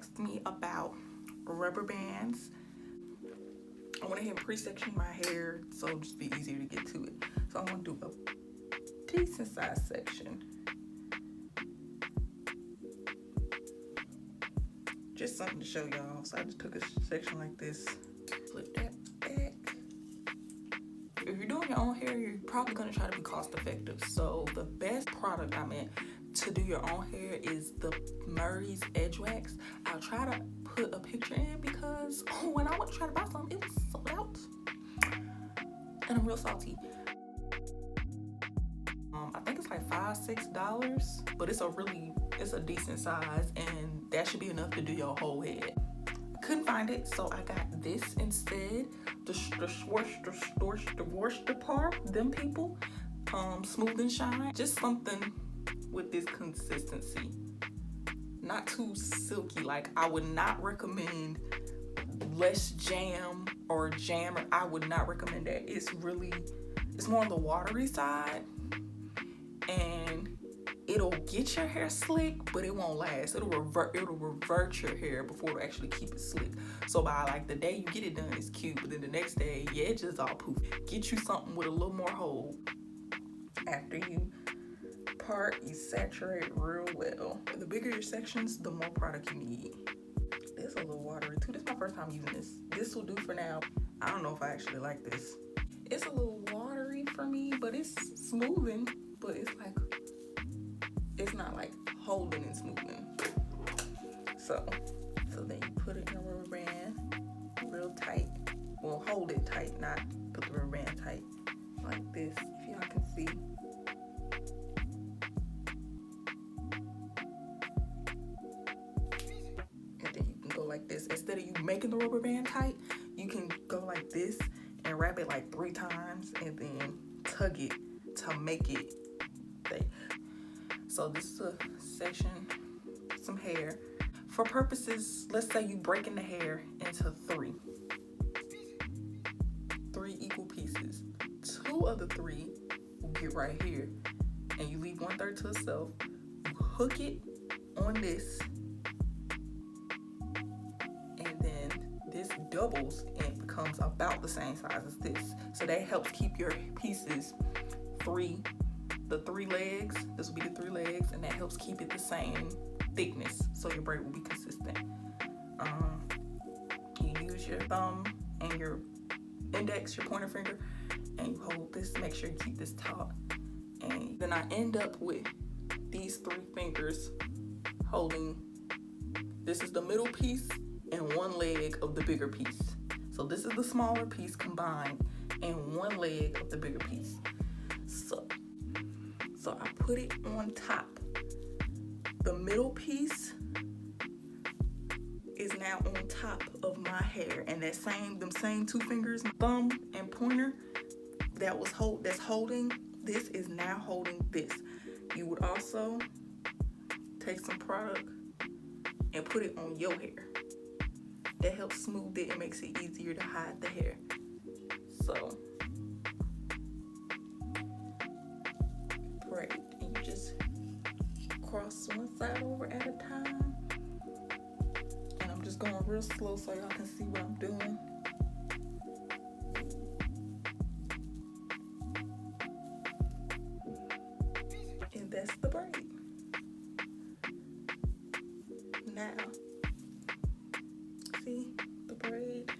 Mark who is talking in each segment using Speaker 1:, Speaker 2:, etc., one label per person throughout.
Speaker 1: asked me about rubber bands. I went ahead and pre-sectioned my hair so it'll just be easier to get to it. So I'm gonna do a decent size section. Just something to show y'all. So I just took a section like this, flip that back. If you're doing your own hair, you're probably gonna try to be cost effective. So the best product to do your own hair is the Murray's Edge Wax. I'll try to put a picture in because when I went to try to buy some, it was sold out. And I'm real salty. I think it's like $5-6, but it's a decent size, and that should be enough to do your whole head. I couldn't find it, so I got this instead. The Worcester part, them people, Smooth and Shine. Just something with this consistency, not too silky. Like, I would not recommend less jam or jammer. I would not recommend that. It's more on the watery side, and it'll get your hair slick, but it won't last. It'll revert your hair before it'll actually keep it slick. So by like the day you get it done, it's cute, but then the next day, yeah, it's just all poof. Get you something with a little more hold. After you part, you saturate real well. The bigger your sections, the more product you need. This is a little watery too. This is my first time using this. This will do for now. I don't know if I actually like this. It's a little watery for me, but it's smoothing, but it's like, it's not like holding and smoothing. So then you put it in a rubber band real tight. Well, hold it tight, not put the rubber band tight. Like this, if y'all can see. And then you can go like this. Instead of you making the rubber band tight, you can go like this and wrap it like 3 times and then tug it to make it stay. So this is a section, some hair. For purposes, let's say you breaking the hair into 3 equal pieces. 2 of the 3 will get right here, and you leave 1/3 to itself. You hook it on this, and then this doubles and becomes about the same size as this. So that helps keep your pieces the 3 legs. This will be the 3 legs, and that helps keep it the same thickness, so your braid will be consistent. You use your thumb and your index, your pointer finger, and you hold this. Make sure you keep this taut. And then I end up with these 3 fingers holding. This is the middle piece and 1 leg of the bigger piece. So this is the smaller piece combined and 1 leg of the bigger piece. So I put it on top. The middle piece is now on top of my hair, and them same 2 fingers, thumb and pointer, that's holding this is now holding this. You would also take some product and put it on your hair. That helps smooth it and makes it easier to hide the hair. So braid, and you just cross one side over at a time. And I'm just going real slow so y'all can see what I'm doing. And that's the braid. Now, see the braid?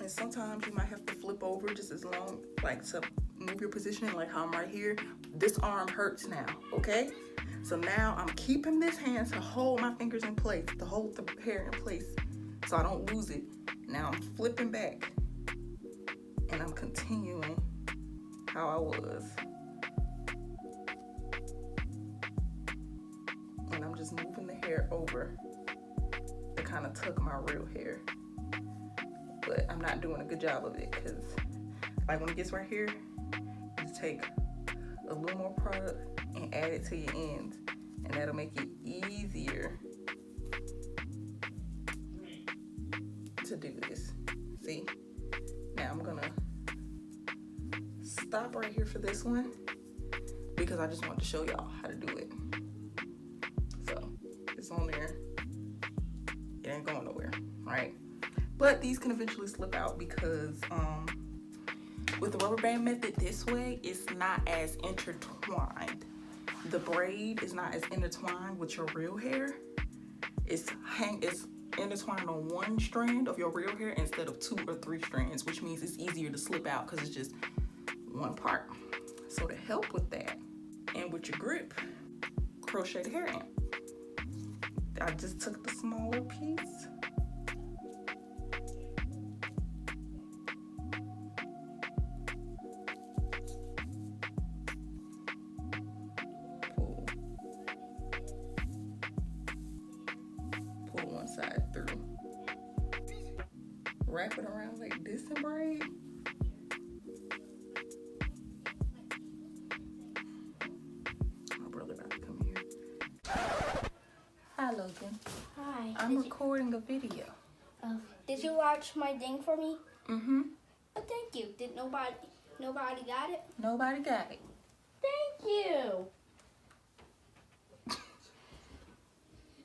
Speaker 1: And sometimes you might have to flip over just as long, like to move your positioning, like how I'm right here. This arm hurts now, okay? So now I'm keeping this hand to hold my fingers in place, to hold the hair in place so I don't lose it. Now I'm flipping back and I'm continuing how I was. And I'm just moving the hair over to kind of tuck my real hair. But I'm not doing a good job of it because like when it gets right here, you just take a little more product and add it to your ends, and that'll make it easier to do this. See? Now I'm gonna stop right here for this one because I just want to show y'all how to do it. it's on there, it ain't going nowhere, right? But these can eventually slip out because with the rubber band method this way, it's not as intertwined. The braid is not as intertwined with your real hair. It's intertwined on one strand of your real hair instead of 2 or 3 strands, which means it's easier to slip out because it's just one part. So to help with that and with your grip, crochet the hair in. I just took the smaller piece. Pull one side through. Wrap it around like this and braid. My brother about to come here. Hi, Logan.
Speaker 2: Hi.
Speaker 1: I'm recording a video.
Speaker 2: Did you watch my thing for me?
Speaker 1: Mm-hmm.
Speaker 2: Oh, thank you. Did nobody got it?
Speaker 1: Nobody got it.
Speaker 2: Thank you.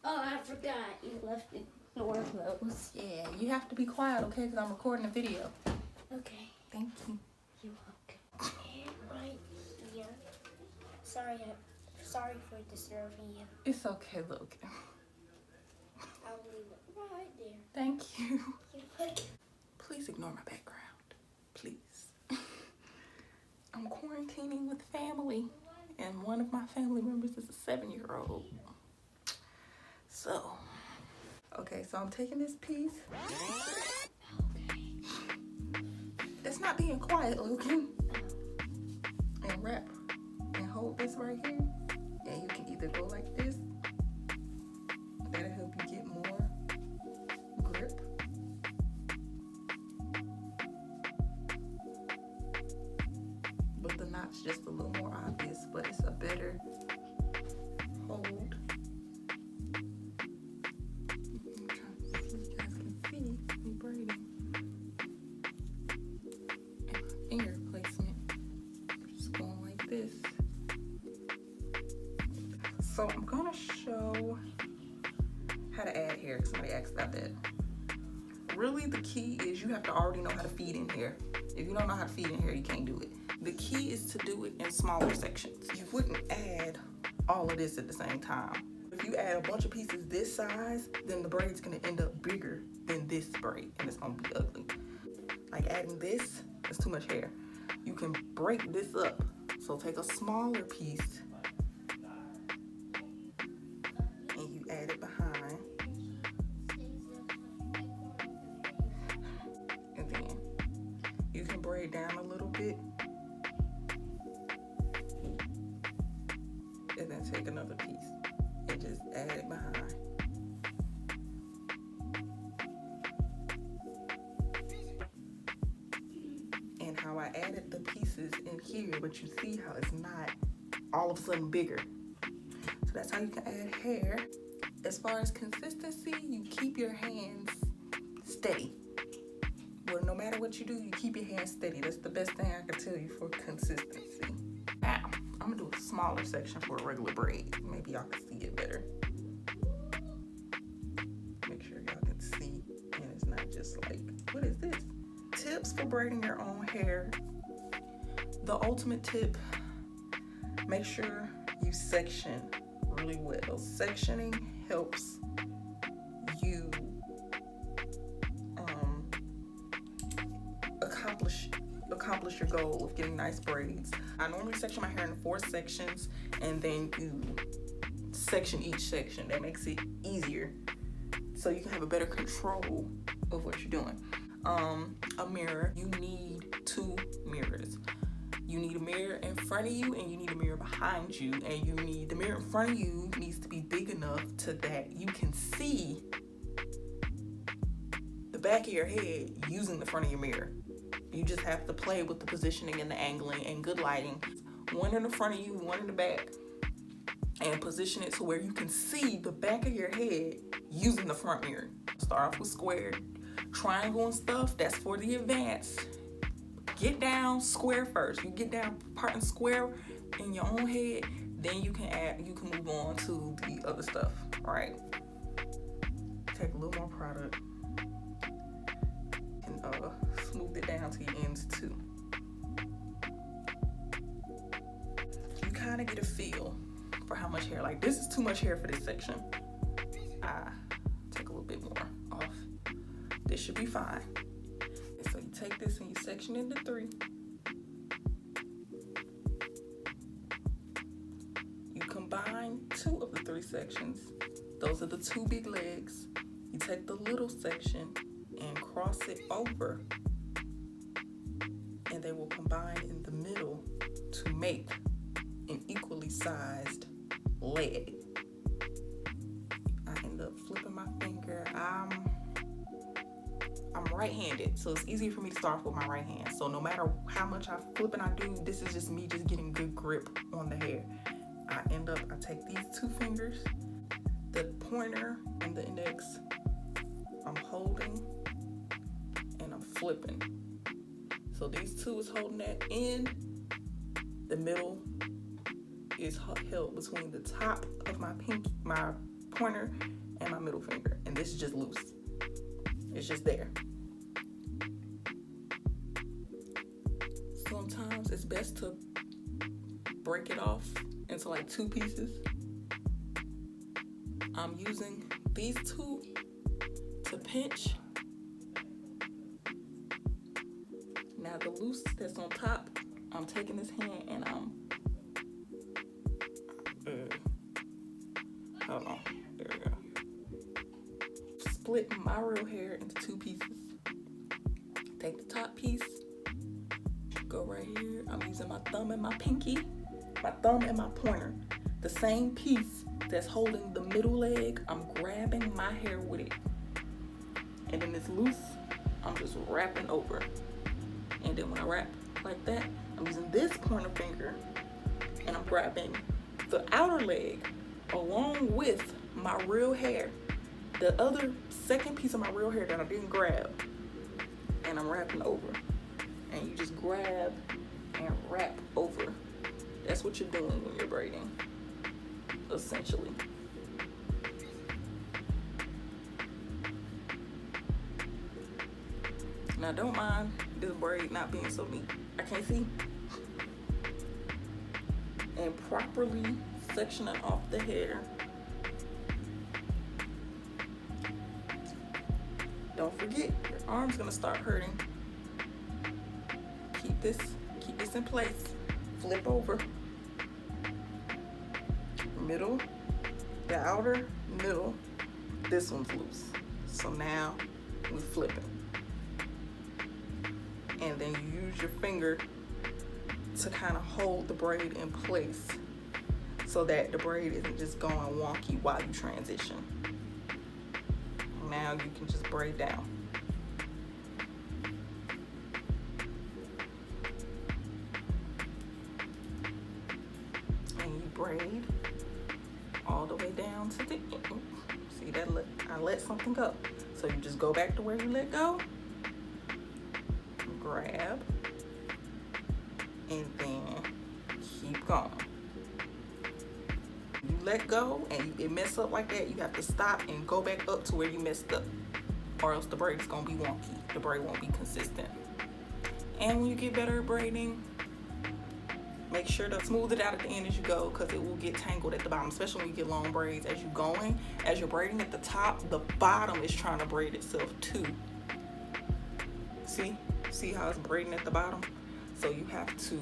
Speaker 2: Oh, I forgot. You left the door closed.
Speaker 1: Yeah, you have to be quiet, okay? Because I'm recording a video.
Speaker 2: Okay.
Speaker 1: Thank you.
Speaker 2: You're welcome. Right here. Sorry for disturbing you.
Speaker 1: It's okay, Logan.
Speaker 2: I'll leave it right there.
Speaker 1: Thank you.
Speaker 2: You're welcome.
Speaker 1: Please ignore my background. Please. I'm quarantining with family, and one of my family members is a 7-year-old. So, okay, so I'm taking this piece.
Speaker 2: Okay.
Speaker 1: That's not being quiet, Logan. And wrap and hold this right here. And you can either go like this. That'll help you get more grip. But the knot's just a little more obvious, but it's a better hold. I'm trying to see if you guys can see me braiding. And my finger placement, just going like this. So I'm gonna show how to add hair, because somebody asked about that. Really, the key is you have to already know how to feed in hair. If you don't know how to feed in hair, you can't do it. The key is to do it in smaller sections. You wouldn't add all of this at the same time. If you add a bunch of pieces this size, then the braid's gonna end up bigger than this braid, and it's gonna be ugly. Like adding this, it's too much hair. You can break this up. So take a smaller piece and you add it behind. And then you can braid down a little bit. And then take another piece and just add it behind. And how I added the pieces in here, but you see how it's not all of a sudden bigger. So that's how you can add hair. As far as consistency, you keep your hands steady. Well, no matter what you do, you keep your hands steady. That's the best thing I can tell you for consistency. Now, I'm gonna do a smaller section for a regular braid. Maybe y'all can see it better. Make sure y'all can see, and it's not just like, what is this? Tips for braiding your own hair. The ultimate tip, make sure you section really well. Sectioning helps you accomplish your goal of getting nice braids. I normally section my hair in 4 sections, and then you section each section. That makes it easier, so you can have a better control of what you're doing. A mirror. You need 2 mirrors. You need a mirror in front of you, and you need a mirror behind you. And you need the mirror in front of you needs to be big enough to that you can see the back of your head using the front of your mirror. You just have to play with the positioning and the angling and good lighting. One in the front of you, one in the back. And position it to where you can see the back of your head using the front mirror. Start off with square, triangle and stuff. That's for the advanced. Get down square first. You get down part and square in your own head. Then you can move on to the other stuff. All right. Take a little more product and smooth it down to your ends too. You kind of get a feel for how much hair. Like, this is too much hair for this section. I take a little bit more off. This should be fine. And so you take this and you section into 3. You combine 2 of the 3 sections. Those are the 2 big legs. You take the little section and cross it over, and they will combine in the middle to make an equally sized leg. I end up flipping my finger. I'm right-handed, so it's easy for me to start off with my right hand. So no matter how much I flip and I do, this is just me just getting good grip on the hair. I take these 2 fingers, the pointer and the index, I'm holding and I'm flipping. So these 2 is holding that end. The middle is held between the top of my pointer and my middle finger. And this is just loose. It's just there. Sometimes it's best to break it off into like 2 pieces. I'm using these 2 to pinch. Now the loose that's on top, I'm taking this hand and I'm hold on, there we go. Split my real hair into 2 pieces. Take the top piece, go right here. I'm using my thumb and my pinky, my thumb and my pointer. The same piece that's holding the middle leg, I'm grabbing my hair with it. And then it's loose, I'm just wrapping over. And then when I wrap like that, I'm using this pointer finger and I'm grabbing the outer leg along with my real hair, the other second piece of my real hair that I didn't grab, and I'm wrapping over. And you just grab and wrap over. That's what you're doing when you're braiding, essentially. Now don't mind this braid not being so neat. I can't see. And properly sectioning off the hair. Don't forget, your arm's gonna start hurting. Keep this in place. Flip over. Middle, the outer, middle. This one's loose. So now we flip it. And then you use your finger to kind of hold the braid in place so that the braid isn't just going wonky while you transition. Now you can just braid down. And you braid all the way down to the end. See that? I let something go. So you just go back to where you let go. Grab. And then keep going. You let go and it mess up like that, you have to stop and go back up to where you messed up, or else the braid is gonna be wonky. The braid won't be consistent. And when you get better at braiding, make sure to smooth it out at the end as you go, because it will get tangled at the bottom, especially when you get long braids. As you're going, as you're braiding at the top, the bottom is trying to braid itself too. See how it's braiding at the bottom? So you have to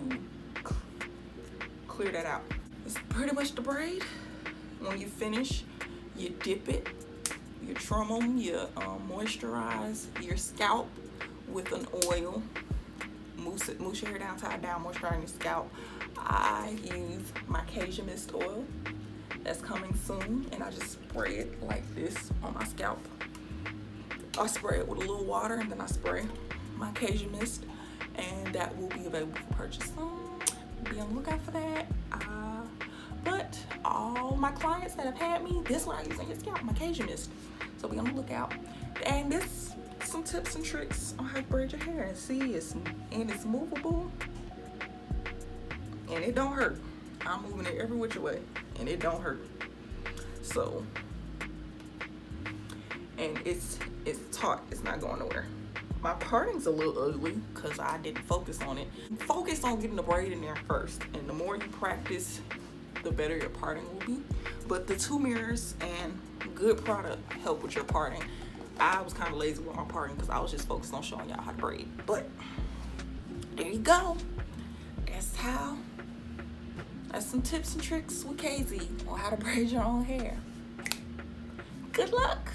Speaker 1: clear that out. It's pretty much the braid. When you finish, you dip it, you trim them, you moisturize your scalp with an oil. Mousse your hair down, tie it down, moisturize your scalp. I use my Cajun Mist oil. That's coming soon, and I just spray it like this on my scalp. I spray it with a little water, and then I spray my Cajun Mist, and that will be available for purchase. So be on the lookout for that. But all my clients that have had me, this is what I use on your scalp, my Cajun Mist. So be on the lookout. And this, some tips and tricks on how to braid your hair. And see, it's movable, and it don't hurt. I'm moving it every which way and it don't hurt. So, and it's taut, it's not going nowhere. My parting's a little ugly because I didn't focus on it. Focus on getting the braid in there first, and the more you practice, the better your parting will be. But the 2 mirrors and good product help with your parting. I was kind of lazy with my parting because I was just focused on showing y'all how to braid. But there you go. That's some tips and tricks with KZ on how to braid your own hair. Good luck.